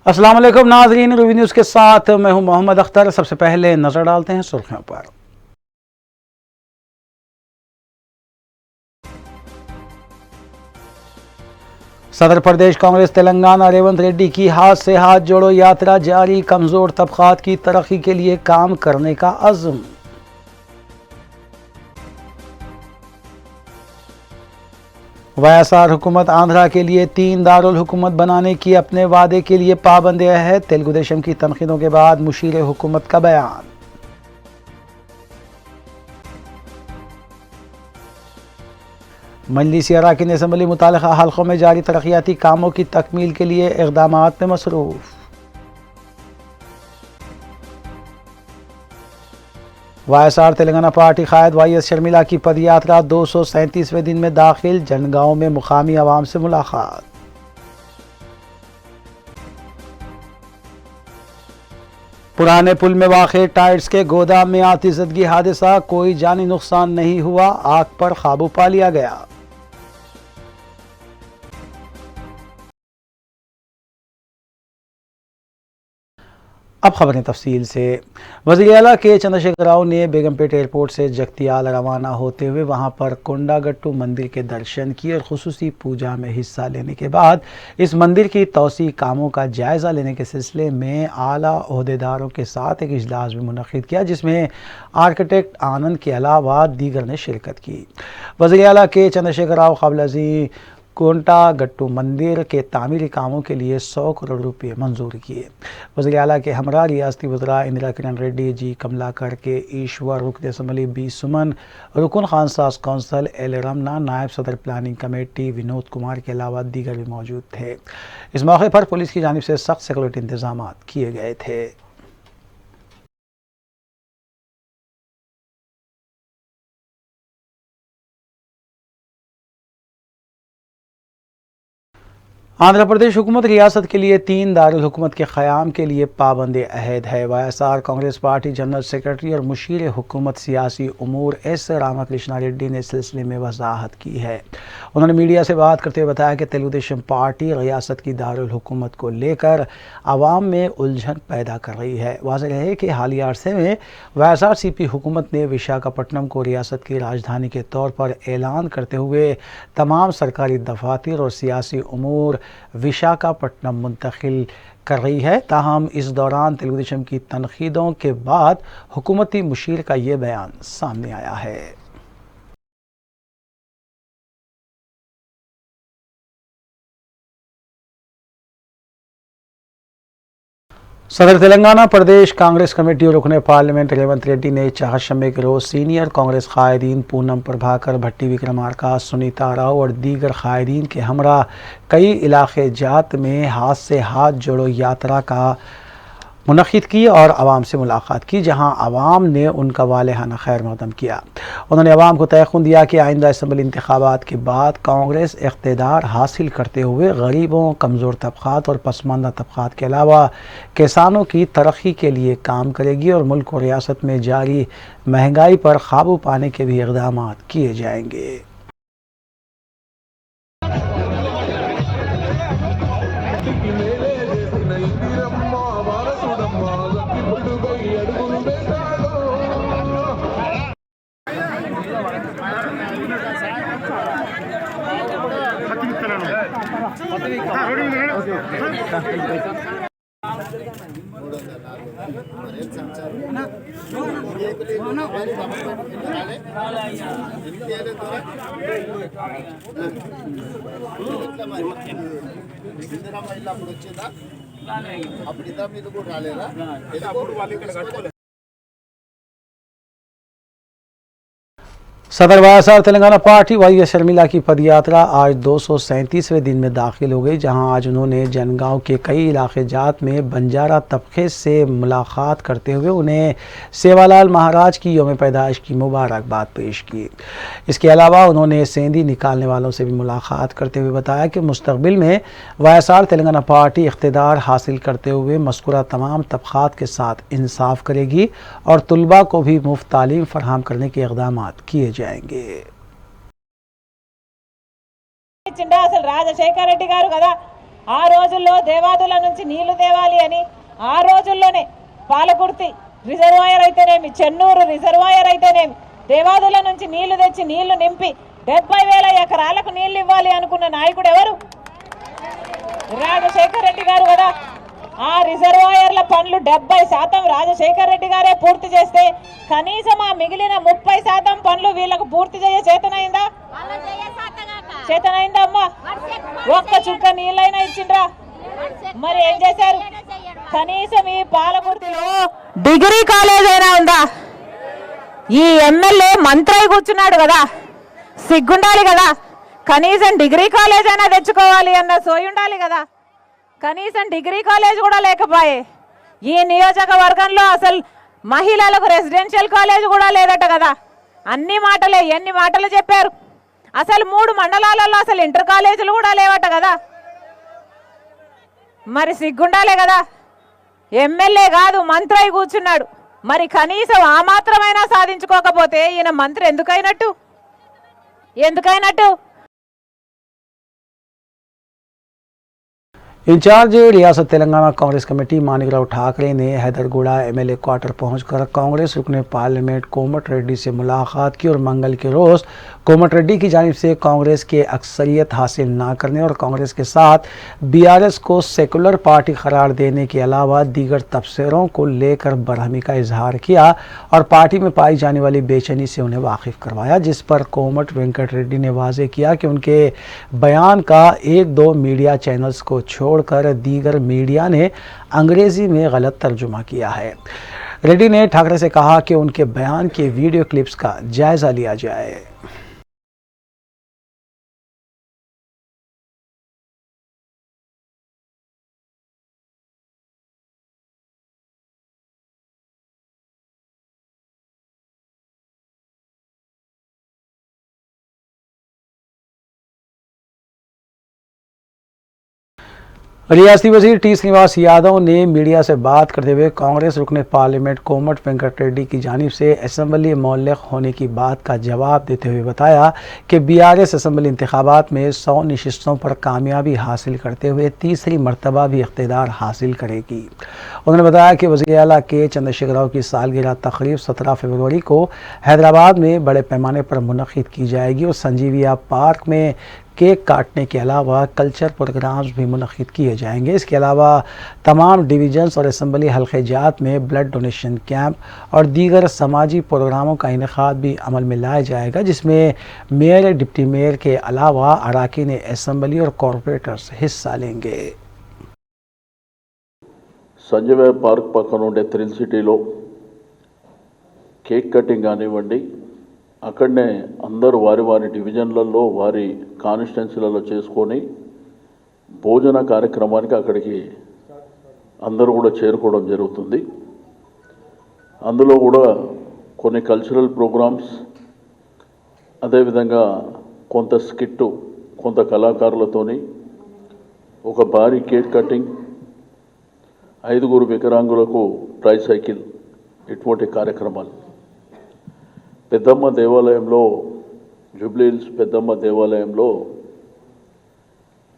अस्सलाम वालेकुम नाज़रीन, रूबी न्यूज़ के साथ मैं हूं मोहम्मद अख्तर। सबसे पहले नजर डालते हैं सुर्खियों पर। सदर प्रदेश कांग्रेस तेलंगाना रेवंत रेड्डी की हाथ से हाथ जोड़ो यात्रा जारी, कमजोर तबकात की तरक्की के लिए काम करने का अज़्म। वाईएसआर हुकूमत आंध्रा के लिए 3 दारुल हुकूमत बनाने की अपने वादे के लिए पाबंद है। तेलुगु देशम की तनकीदों के बाद मुशीर हुकूमत का बयान। मजलिस अराकीन असम्बली मुतालिका हल्कों में जारी तरक्याती कामों की तकमील के लिए इक़दामात में मसरूफ़। वाईएसआर तेलंगाना पार्टी कायद वाईएस शर्मिला की पदयात्रा 237वें दिन में दाखिल, जनगांव में मुकामी आवाम से मुलाकात। पुराने पुल में वाक़े टायर्स के गोदाम में आतिशज़दगी हादसा, कोई जानी नुकसान नहीं हुआ, आग पर काबू पा लिया गया। अब खबरें तफसील से। वज़ीर आला के चंद्रशेखर राव ने बेगमपेट एयरपोर्ट से जगतियाल रवाना होते हुए वहां पर कोंडागट्टू मंदिर के दर्शन किए और खुसूसी पूजा में हिस्सा लेने के बाद इस मंदिर की तौसी कामों का जायज़ा लेने के सिलसिले में आला ओहदेदारों के साथ एक इजलास भी मुनक़िद किया, जिसमें आर्किटेक्ट आनंद के अलावा दीगर ने शिरकत की। वज़ीर आला के चंद्रशेखर राव क़ब्ल कोंडागट्टू मंदिर के तामीरी कामों के लिए 100 करोड़ रुपये मंजूर किए। वज़ीर आला के हमरा रियासती वज़रा इंदिरा किरण रेड्डी, जी कमलाकर के ईश्वर, रुकन असम्बली बी सुमन, रुकन खानसास कौंसल एल रमना, नायब सदर प्लानिंग कमेटी विनोद कुमार के अलावा दीगर भी मौजूद थे। इस मौके पर पुलिस की जानिब से सख्त सिक्योरिटी इंतजाम किए गए थे। आंध्र प्रदेश हुकूमत रियासत के लिए 3 दारुल हुकूमत के क़याम के लिए पाबंद अहद है। YSR Congress party general secretary और मुशीर हुकूमत सियासी उमूर एस रामाकृष्णा रेड्डी ने इस सिलसिले में वजाहत की है। उन्होंने मीडिया से बात करते हुए बताया कि तेलुगु देशम पार्टी रियासत की दारुल हुकूमत को लेकर आवाम में उलझन पैदा कर रही है। वाज़ेह है कि हालिया अरसे में वाईएसआर सीपी हुकूमत ने विशाखापट्टनम को रियासत की राजधानी के तौर पर ऐलान करते हुए तमाम सरकारी दफातर और सियासी उमूर विशाखापट्टनम मुंतकिल कर रही है। ताहम इस दौरान तेलुगु देशम की तनकीदों के बाद हुकूमती मुशीर का ये बयान सामने आया है। सदर तेलंगाना प्रदेश कांग्रेस कमेटी और रुकने पार्लियामेंट रेवंत रेड्डी ने चाहशंबे के रोज़ सीनियर कांग्रेस कायदीन पूनम प्रभाकर, भट्टी विक्रमार्का, सुनीता राव और दीगर कायदीन के हमरा कई इलाके जात में हाथ से हाथ जोड़ो यात्रा का मुनक़िद की और आवाम से मुलाकात की, जहां आवाम ने उनका वालेहाना खैर मक़दम किया। उन्होंने आवाम को तयक़ुन दिया कि आइंदा असम्बली इंतखाबात के बाद कांग्रेस इक़्तिदार हासिल करते हुए गरीबों, कमज़ोर तबक़ात और पसमानदा तबक़ात के अलावा किसानों की तरक्की के लिए काम करेगी और मुल्क और रियासत में जारी महंगाई पर काबू पाने के भी इक़दाम किए जाएंगे। सदर YSR Telangana party YS Sharmila की पदयात्रा आज 237वें दिन में दाखिल हो गई, जहां आज उन्होंने जनगांव के कई इलाके जात में बंजारा तबके से मुलाकात करते हुए उन्हें सेवालाल महाराज की यौम पैदाइश की मुबारकबाद पेश की। इसके अलावा उन्होंने सेंधी निकालने वालों से भी मुलाकात करते हुए बताया कि मुस्तकबिल में वाईएसआर तेलंगाना पार्टी इख्तिदार हासिल करते हुए मज़कूरा तमाम तबक़ात के साथ इंसाफ करेगी और तुलबा को भी मुफ्त तालीम फराहम करने के इक़दाम किए जाएंगे। అసలు రాజశేఖర రెడ్డి గారు కదా ఆ రోజుల్లో దేవాదుల నుంచి నీళ్లు తేవాలి అని ఆ రోజుల్లోనే పాలకుర్తి రిజర్వాయర్ అయితేనేమి, చెన్నూరు రిజర్వాయర్ అయితేనేమి, దేవాదుల నుంచి నీళ్లు తెచ్చి నీళ్లు నింపి 70,000 ఎకరాలకు నీళ్లు ఇవ్వాలి అనుకున్న నాయకుడు ఎవరు? రాజశేఖర రెడ్డి గారు కదా. ఆ రిజర్వాయర్ల పనులు 70% రాజశేఖర రెడ్డి గారే పూర్తి చేస్తే కనీసం ఆ మిగిలిన 30% పనులు వీళ్ళకు పూర్తి చేయ చేతనైందా? చేతనైందా అమ్మా? ఒక్క చుక్క నీళ్ళైనా ఇచ్చిండ్రా? మరి ఏం చేశారు? కనీసం ఈ పాలకుర్తిలో డిగ్రీ కాలేజ్ అయినా ఉందా? ఈ ఎమ్మెల్యే మంత్రి కూర్చున్నాడు కదా, సిగ్గుండాలి కదా. కనీసం డిగ్రీ కాలేజ్ అయినా తెచ్చుకోవాలి అన్న సోయి ఉండాలి కదా. కనీసం డిగ్రీ కాలేజ్ కూడా లేకపోయే. ఈ నియోజకవర్గంలో అసలు మహిళలకు రెసిడెన్షియల్ కాలేజ్ కూడా లేదట కదా. అన్ని మాటలే, ఎన్ని మాటలు చెప్పారు. అసలు 3 మండలాలలో అసలు ఇంటర్ కాలేజీలు కూడా లేవట కదా. మరి సిగ్గుండాలే కదా. ఎమ్మెల్యే కాదు, మంత్రి అయి కూర్చున్నాడు. మరి కనీసం ఆ మాత్రమైనా సాధించుకోకపోతే ఈయన మంత్రి ఎందుకైనట్టు? इंचार्ज रियासत तेलंगाना कांग्रेस कमेटी मानिकराव ठाकरे ने हैदरगुड़ा एमएलए क्वार्टर पहुंचकर कांग्रेस रुकने पार्लियामेंट कोमट रेड्डी से मुलाकात की और मंगल के रोज कोमट रेड्डी की जानिब से कांग्रेस के अक्सरियत हासिल न करने और कांग्रेस के साथ बीआरएस को सेकुलर पार्टी करार देने के अलावा दीगर तबसरों को लेकर बरहमी का इजहार किया और पार्टी में पाई जाने वाली बेचैनी से उन्हें वाकिफ करवाया, जिस पर कोमट वेंकट रेड्डी ने वाजे किया कि उनके बयान का 1-2 मीडिया चैनल्स को छोड़कर दीगर मीडिया ने अंग्रेजी में गलत तर्जुमा किया है। रेड्डी ने ठाकरे से कहा कि उनके बयान के वीडियो क्लिप्स का जायजा लिया जाए। रियासती वजीर टी श्रीनिवास यादव ने मीडिया से बात करते हुए कांग्रेस रुकने पार्लियामेंट कोमट वेंकट रेड्डी की जानिब से असेंबली मुअल्लिक़ होने की बात का जवाब देते हुए बताया कि बीआरएस असेंबली इंतखाबात में 100 नशिस्तों पर कामयाबी हासिल करते हुए तीसरी मरतबा भी इख्तिदार हासिल करेगी। उन्होंने बताया कि वज़ीर आला के चंद्रशेखर राव की सालगिरह तकरीब 17 फरवरी को हैदराबाद में बड़े पैमाने पर मुनक़िद की जाएगी और संजीविया पार्क में केक काटने के अलावा कल्चर प्रोग्राम्स भी मुनक़िद किए जाएंगे। इसके अलावा तमाम डिवीजन्स और असम्बली हल्के जात में ब्लड डोनेशन कैंप और दीगर समाजी प्रोग्रामों का इनेकाद भी अमल में लाया जाएगा, जिसमें मेयर, डिप्टी मेयर के अलावा अराकीन असम्बली और कॉरपोरेटर्स हिस्सा लेंगे। संजीव पार्क पक्कनुंडे थ्रिल सिटीलो केक कटिंग कानिव्वंडी, అక్కడనే అందరూ వారి వారి డివిజన్లలో వారి కాన్స్టిట్యున్సీలలో చేసుకొని భోజన కార్యక్రమానికి అక్కడికి అందరూ కూడా చేరుకోవడం జరుగుతుంది. అందులో కూడా కొన్ని కల్చరల్ ప్రోగ్రామ్స్, అదేవిధంగా కొంత స్కిట్, కొంత కళాకారులతోని ఒక భారీ కేక్ కటింగ్, 5 వికలాంగులకు ట్రై సైకిల్, ఇటువంటి కార్యక్రమాలు పెద్దమ్మ దేవాలయంలో, జూబ్లీ హిల్స్ పెద్దమ్మ దేవాలయంలో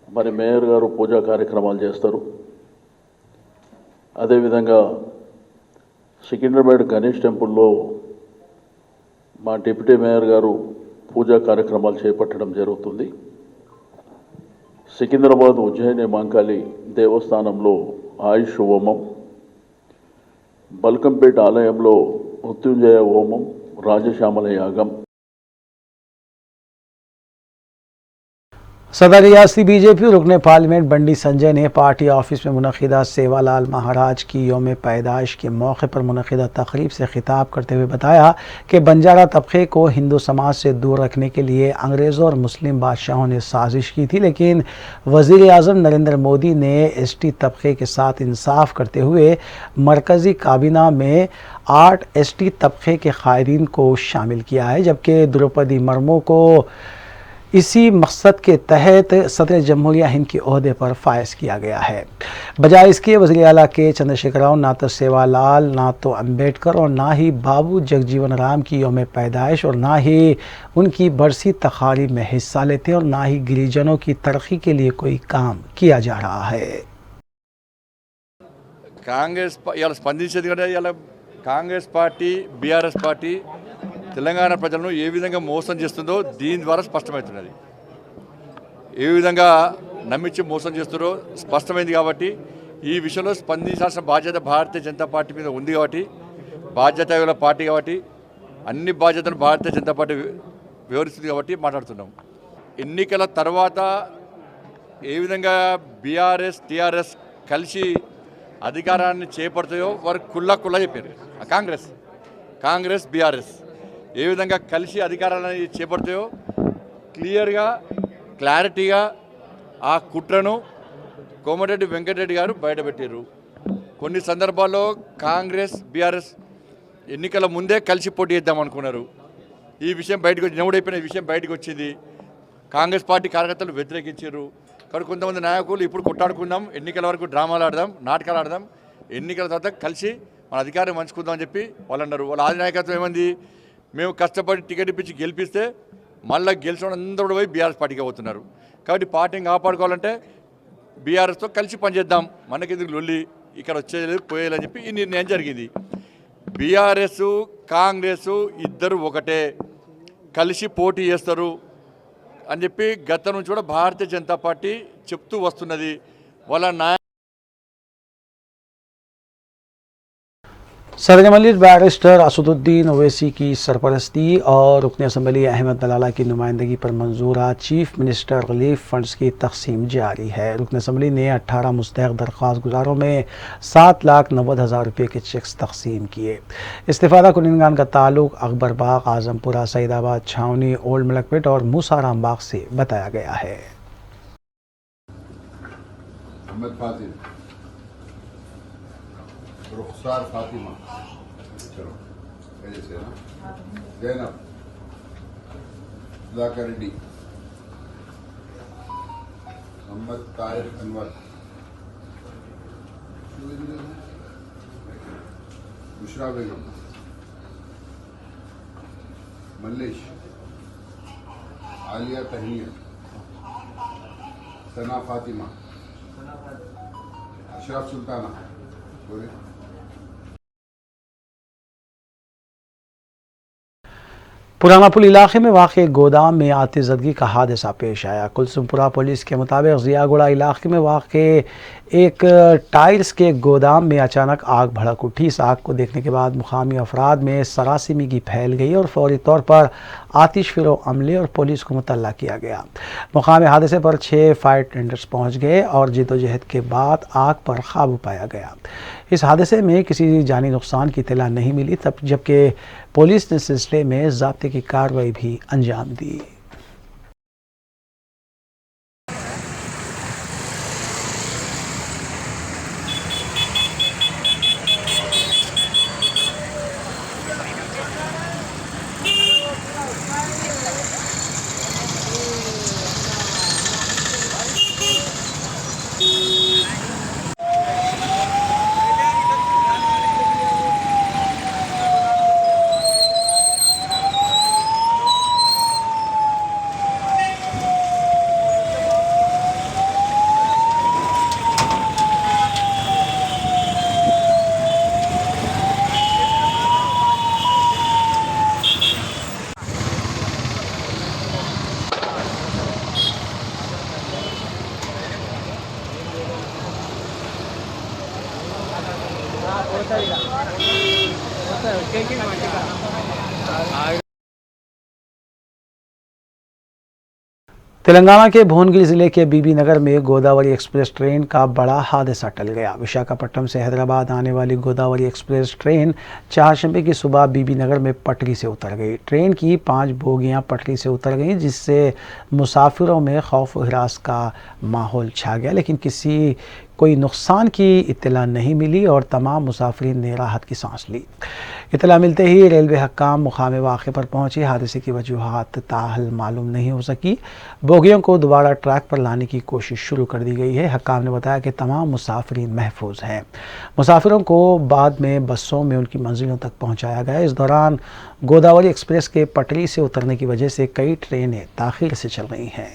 మరి మేయర్ గారు పూజా కార్యక్రమాలు చేస్తారు. అదేవిధంగా సికింద్రాబాద్ గణేష్ టెంపుల్లో మా డిప్యూటీ మేయర్ గారు పూజా కార్యక్రమాలు చేపట్టడం జరుగుతుంది. సికింద్రాబాద్ ఉజ్జయిని మాంకాళి దేవస్థానంలో ఆయుష్ హోమం, బల్కంపేట ఆలయంలో మృత్యుంజయ హోమం, राजश्यामल यागम। सदर रियासती बीजेपी रुकने पार्लियामेंट बंडी संजय ने पार्टी ऑफिस में मुनक़िदा सेवालाल महाराज की यौम पैदाइश के मौके पर मुनक़िदा तकरीब से खिताब करते हुए बताया कि बंजारा तबके को हिंदू समाज से दूर रखने के लिए अंग्रेज़ों और मुस्लिम बादशाहों ने साजिश की थी, लेकिन वज़ीर आज़म नरेंद्र मोदी ने एसटी तबके के साथ इंसाफ करते हुए मरकज़ी काबीना में 8 एसटी तबके के क़ायदीन को शामिल किया है, जबकि द्रौपदी मुर्मू को इसी मकसद के तहत सदर जमहूरिया हिंद के ओहदे पर फायज किया गया है। बजाय इसके वज़ीर आला के चंद्रशेखर राव ना तो सेवालाल, ना तो अम्बेडकर और ना ही बाबू जगजीवन राम की यौम पैदाइश और ना ही उनकी बरसी तकारीब में हिस्सा लेते और ना ही गिरिजनों की तरक्की के लिए कोई काम किया जा रहा है। కాంగ్రెస్ ఇవాళ స్పందించేది కూడా ఇవాళ Congress party BRS party Telangana ప్రజలను ఏ విధంగా మోసం చేస్తుందో దీని ద్వారా స్పష్టమవుతున్నది. ఏ విధంగా నమ్మించి మోసం చేస్తుందో స్పష్టమైంది. కాబట్టి ఈ విషయంలో స్పందించాల్సిన బాధ్యత భారతీయ జనతా పార్టీ మీద ఉంది. కాబట్టి బాధ్యత గల పార్టీ కాబట్టి అన్ని బాధ్యతలు భారతీయ జనతా పార్టీ వివరిస్తుంది కాబట్టి మాట్లాడుతున్నాం. ఎన్నికల తర్వాత ఏ విధంగా బీఆర్ఎస్ టీఆర్ఎస్ కలిసి అధికారాన్ని చేపడతాయో వారు కుల్లా చెప్పారు. కాంగ్రెస్ బీఆర్ఎస్ ఏ విధంగా కలిసి అధికారాన్ని చేపడతాయో క్లారిటీగా ఆ కుట్రను కోమటిరెడ్డి వెంకటరెడ్డి గారు బయటపెట్టారు. కొన్ని సందర్భాల్లో కాంగ్రెస్ బీఆర్ఎస్ ఎన్నికల ముందే కలిసి పోటీ చేద్దాం అనుకున్నారు. ఈ విషయం బయటకు వచ్చి నవ్వుడైపోయిన విషయం బయటకు వచ్చింది. కాంగ్రెస్ పార్టీ కార్యకర్తలు వ్యతిరేకించారు. కానీ కొంతమంది నాయకులు ఇప్పుడు కొట్టాడుకుందాం, ఎన్నికల వరకు డ్రామాలు ఆడదాం, నాటకాలు ఆడదాం, ఎన్నికల తర్వాత కలిసి మన అధికారం పంచుకుందాం అని చెప్పి వాళ్ళు అన్నారు. వాళ్ళ ఆది నాయకత్వం ఏమంది, మేము కష్టపడి టికెట్ ఇప్పించి గెలిపిస్తే మళ్ళీ గెలిచిన అందరూ పోయి బీఆర్ఎస్ పార్టీకి పోతున్నారు. కాబట్టి పార్టీని కాపాడుకోవాలంటే బీఆర్ఎస్తో కలిసి పనిచేద్దాం, మనకెందుకు లొల్లి, ఇక్కడ వచ్చేది పోయేయాలని చెప్పి ఈ నిర్ణయం జరిగింది. బీఆర్ఎస్ కాంగ్రెస్ ఇద్దరు ఒకటే, కలిసి పోటీ చేస్తారు అని చెప్పి గత నుంచి కూడా భారతీయ జనతా పార్టీ చెప్తూ వస్తున్నది. వాళ్ళ सदर मजलिस बैरिस्टर असदुद्दीन ओवैसी की सरपरस्ती और रुकन असम्बली अहमद दलाला की नुमाइंदगी पर मंजूरा चीफ मिनिस्टर रिलीफ फंड्स की तकसीम जारी है। रुकन असम्बली ने 18 मुस्तहक दरख्वास्त गुजारों में 7,90,000 रुपये के चेक्स तकसीम किए। इस्तिफादा कुनिंदगान का ताल्लुक अकबर बाग, आजमपुरा, सईदाबाद, छावनी, ओल्ड मलकपेट और मूसाराम बाग से बताया गया है। रुखसार फातिमा, चलो ऐसे ना, जैनब, जाकर रेड्डी, मोहम्मद ताहिर अनवर, बुशरा बेगम, मल्लेश, आलिया तहनीर, सना फातिमा, अशरफ सुल्ताना, बोले पुराना पुल इलाके में वाक़ गोदाम में आतिशज़दगी का हादसा पेश आया। कुलसुमपुरा पुलिस के मुताबिक ज़ियागुड़ा इलाके में वाक़ एक टायर्स के गोदाम में अचानक आग भड़क उठी। इस आग को देखने के बाद मुकामी अफराद में सरासिमगी फैल गई और फौरी तौर पर आतिश फिरो अमले और पुलिस को मुतल्ला किया गया। मुकामी हादसे पर 6 फायर टेंडर्स पहुँच गए और जद्दोजहद के बाद आग पर काबू पाया गया। इस हादसे में किसी जानी नुकसान की इत्तला नहीं मिली, तब जबकि पुलिस ने सिलसिले में ज़ाब्ते की कार्रवाई भी अंजाम दी। तेलंगाना के भुवनगिरी जिले के बीबी नगर में गोदावरी एक्सप्रेस ट्रेन का बड़ा हादसा टल गया। विशाखापट्टनम से हैदराबाद आने वाली गोदावरी एक्सप्रेस ट्रेन चारशंबे की सुबह बीबी नगर में पटरी से उतर गई। ट्रेन की 5 बोगियां पटरी से उतर गईं, जिससे मुसाफिरों में खौफ व हिरास का माहौल छा गया, लेकिन किसी कोई नुकसान की इत्तला नहीं मिली और तमाम मुसाफिरीन ने राहत की सांस ली। इत्तला मिलते ही रेलवे हक्काम मुकाम वाक़े पर पहुंचे। हादसे की वजूहात ताहल मालूम नहीं हो सकी। बोगियों को दोबारा ट्रैक पर लाने की कोशिश शुरू कर दी गई है। हक्काम ने बताया कि तमाम मुसाफिरीन महफूज हैं। मुसाफिरों को बाद में बसों में उनकी मंजिलों तक पहुंचाया गया। इस दौरान गोदावरी एक्सप्रेस के पटरी से उतरने की वजह से कई ट्रेनें ताख़ीर से चल रही हैं।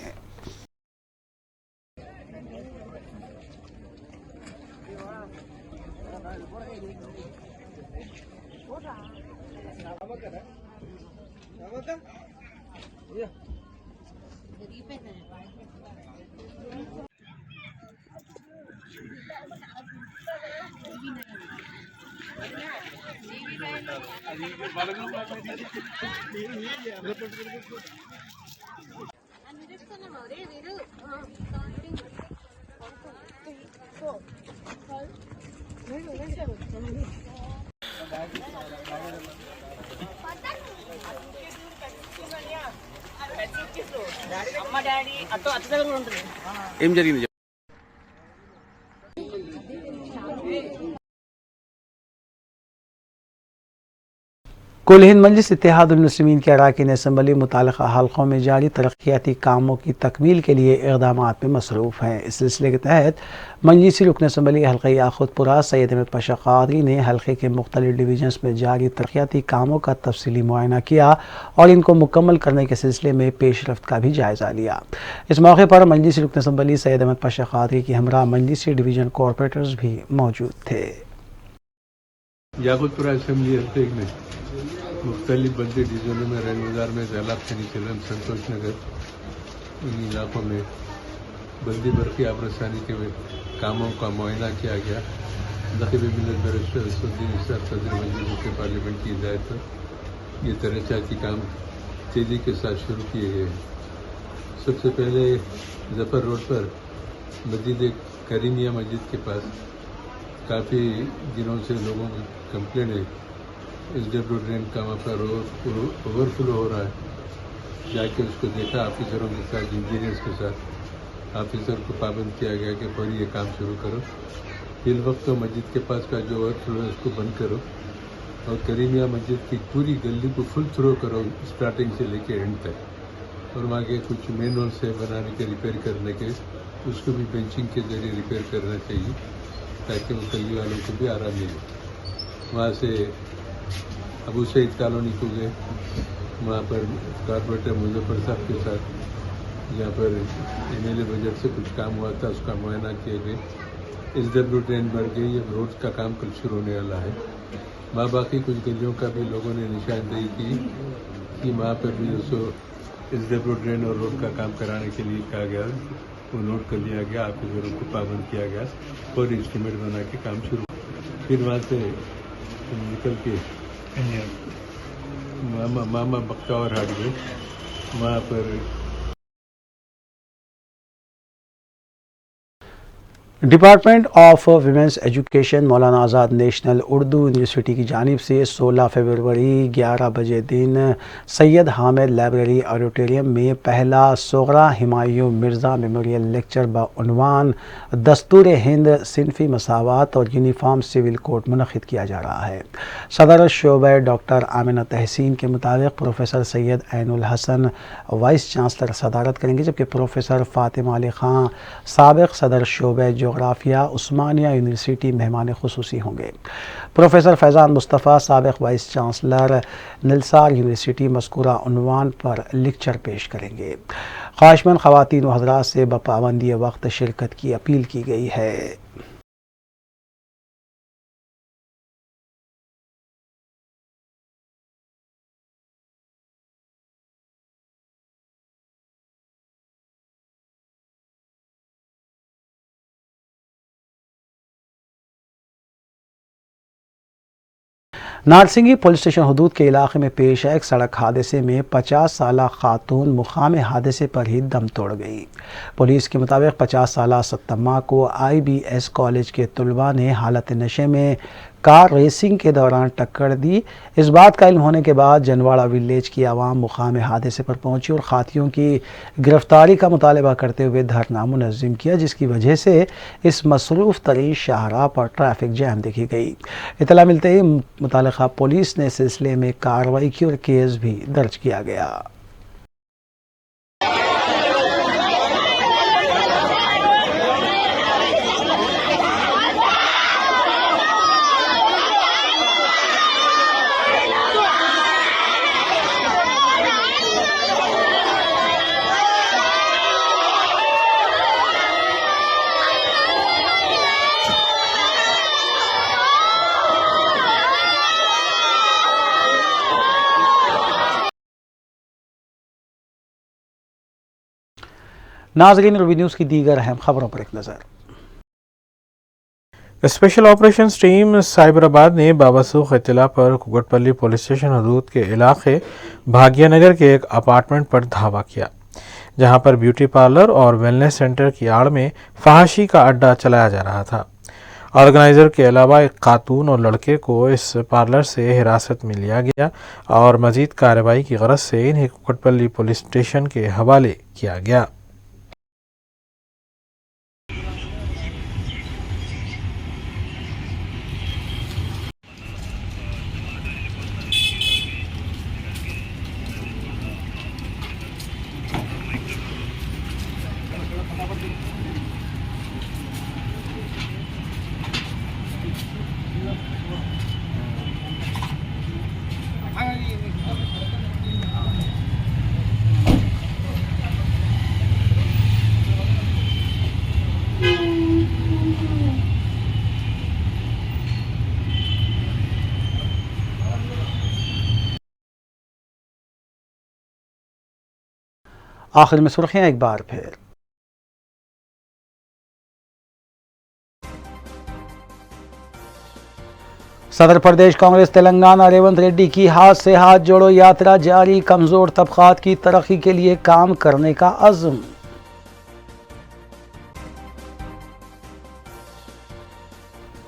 ఏం జరిగింది? कुल हिंद मजलिस इत्तेहादुल मुस्लिमीन के अरकान असम्बली मुताल्लिक़ा हल्क़ों में जारी तरक्याती कामों की तकमील के लिए इक़दामात में मसरूफ़ हैं। इस सिलसिले के तहत मजलिसी रुकन असम्बली हल्क़ा याक़ूतपुरा सैयद अहमद पाशा क़ादरी ने हल्क़े के मुख्तलिफ़ डिवीज़न्स में जारी तरक्याती कामों का तफसीली मुआयना किया और इनको मुकम्मल करने के सिलसिले में पेशरफ्त का भी जायज़ा लिया। इस मौके पर मजलिसी रुकन असम्बली सैयद अहमद पाशा क़ादरी की हमरा मजलिसी डिवीज़न कॉरपोरेटर्स भी मौजूद थे। याक़ूतपुरा असम्बली हल्के में मुख्तलिफ बल्दी डिवीजनों में रैनबाजार में जैलाब खनीचलन संतोष नगर इन इलाकों में बल्दी बरक़ी आबरसानी के कामों का मुआयना किया गया। नक़ीब मिल्लत बैरिस्टर असदुद्दीन इसाक़ सदर मजलिस के पार्लियामेंट की हिदायत पर ये तरक्याती काम तेज़ी के साथ शुरू किए गए। सबसे पहले जफ़र रोड पर मस्जिद करीमिया मस्जिद के पास काफ़ी दिनों से लोगों की कंप्लेन है SW ड्रेन का वहाँ पर ओवरफ्लो हो रहा है। जाके उसको देखा ऑफिसरों के साथ, इंजीनियर्स के साथ। ऑफिसर को पाबंद किया गया कि फौरी ये काम शुरू करो। फिल वक्त तो मस्जिद के पास का जो ओवरफ्लो है उसको बंद करो और करीमिया मस्जिद की पूरी गली को फुल थ्रो करो स्टार्टिंग से लेके एंड तक। और वहाँ के कुछ मेन होल से बनाने के रिपेयर करने के उसको भी बेंचिंग के जरिए रिपेयर करना चाहिए ताकि वो गली वालों को भी आराम मिले। वहाँ से अबू सईद कॉलोनी को गए, वहाँ पर कॉर्पोरेटर मुजफ्फर साहब के साथ जहाँ पर MLA बजट से कुछ काम हुआ था उसका मुआयना किए गए। SW ट्रेन बढ़ गई, अब रोड का काम कल शुरू होने वाला है। वहाँ बाकी कुछ गलियों का भी लोगों ने निशानदेही की कि वहाँ पर भी उसको SW ट्रेन और रोड का काम कराने के लिए कहा गया, वो नोट कर लिया गया, ऑफिसरों को पाबंद किया गया और इंस्ट्रूमेंट बना के काम शुरू। फिर वहाँ से निकल के मामा बख्तावर हाट गए, वहाँ पर department of women's education Maulana Azad national Urdu university की जानिब से 16 फरवरी 11 बजे दिन सैयद हामिद लाइब्रेरी ऑडिटोरियम में पहला सोगरा हुमायूं मिर्ज़ा मेमोरियल लेक्चर बउनवान दस्तूर हिंद सिनफी मसावत और यूनिफॉर्म सिविल कोड मुनक़िद किया जा रहा है। सदर शोबे डॉक्टर आमिना तहसीन के मुताबिक professor Syed Ainul Hasan vice chancellor सदारत करेंगे, जबकि प्रोफेसर फ़ातिमा अली ख़ान साबिक़ सदर शोबे जोग्राफिया उस्मानिया यूनिवर्सिटी मेहमान खुसूसी होंगे। प्रोफेसर फैज़ान मुस्तफ़ा साबिक़ वाइस चांसलर निलसार यूनिवर्सिटी मज़कूरा उन्वान पर लेक्चर पेश करेंगे। ख्वाहिशमंद ख़वातीन व हज़रात से बपाबंदी वक्त शिरकत की अपील की गई है। नारसिंगी पुलिस स्टेशन हदूद के इलाके में पेश आए एक सड़क हादसे में 50 साला खातून मुकाम हादसे पर ही दम तोड़ गई। पुलिस के मुताबिक 50 साला सत्तम्मा को IBS कॉलेज के तलबा ने हालत नशे में कार रेसिंग के दौरान टक्कर दी। इस बात का इल्म होने के बाद जनवाड़ा विलेज की आवाम मुकाम हादसे पर पहुंची और खातियों की गिरफ्तारी का मुतालबा करते हुए धरना मुनज़्ज़म किया, जिसकी वजह से इस मसरूफ़ तरीन शाहराह पर ट्रैफिक जैम देखी गई। इतला मिलते ही मुतालिका पुलिस ने इस सिलसिले में कार्रवाई की और केस भी दर्ज किया गया। नाज़रीन, रूबी न्यूज़ की दीगर अहम खबरों पर एक नज़र। स्पेशल ऑपरेशंस टीम साइबराबाद ने बाबासूख इत्तला पर कुकटपल्ली पुलिस स्टेशन हदूद के इलाके भाग्यनगर के एक अपार्टमेंट पर धावा किया, जहां पर ब्यूटी पार्लर और वेलनेस सेंटर की आड़ में फहाशी का अड्डा चलाया जा रहा था। ऑर्गेनाइजर के अलावा एक खातून और लड़के को इस पार्लर से हिरासत में लिया गया और मजीद कार्रवाई की गरज से इन्हें कुकटपल्ली पुलिस स्टेशन के हवाले किया गया। आखिर में सुर्खियां एक बार फिर। सदर प्रदेश कांग्रेस तेलंगाना रेवंत रेड्डी की हाथ से हाथ जोड़ो यात्रा जारी, कमजोर तबकात की तरक्की के लिए काम करने का अज़्म।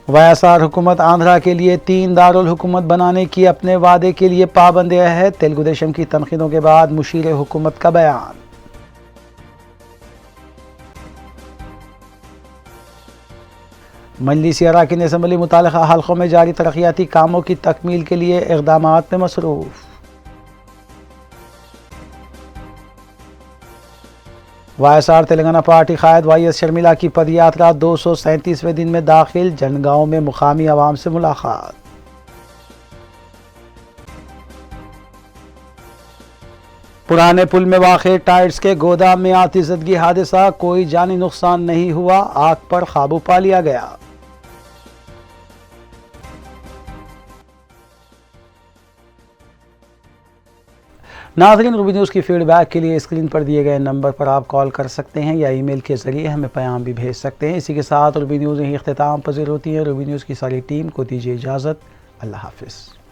वाईएसआर हुकूमत आंध्रा के लिए 3 दारुल हुकूमत बनाने की अपने वादे के लिए पाबंद है। तेलुगु देशम की तनकीदों के बाद मुशीर हुकूमत का बयान। मजलिसी अराकीन असम्बली मुतालिका हल्कों में जारी तरक्याती कामों की तकमील के लिए इक़दामात में मसरूफ़। वाईएसआर तेलंगाना पार्टी कायद वाईएस शर्मिला की पदयात्रा 237वें दिन में दाखिल, जनगांव में मुकामी आवाम से मुलाकात। पुराने पुल में वाक़े टायर्स के गोदाम में आतिशज़दगी हादसा, कोई जानी नुकसान नहीं हुआ, आग पर काबू पा लिया गया। नाज़रीन, रूबी न्यूज़ की फीडबैक के लिए स्क्रीन पर दिए गए नंबर पर आप कॉल कर सकते हैं या ईमेल के ज़रिए हमें पैगाम भी भेज सकते हैं। इसी के साथ रूबी न्यूज़ यहीं इख्तिताम पज़ीर होती है। रूबी न्यूज़ की सारी टीम को दीजिए इजाज़त। अल्लाह हाफ़िज़।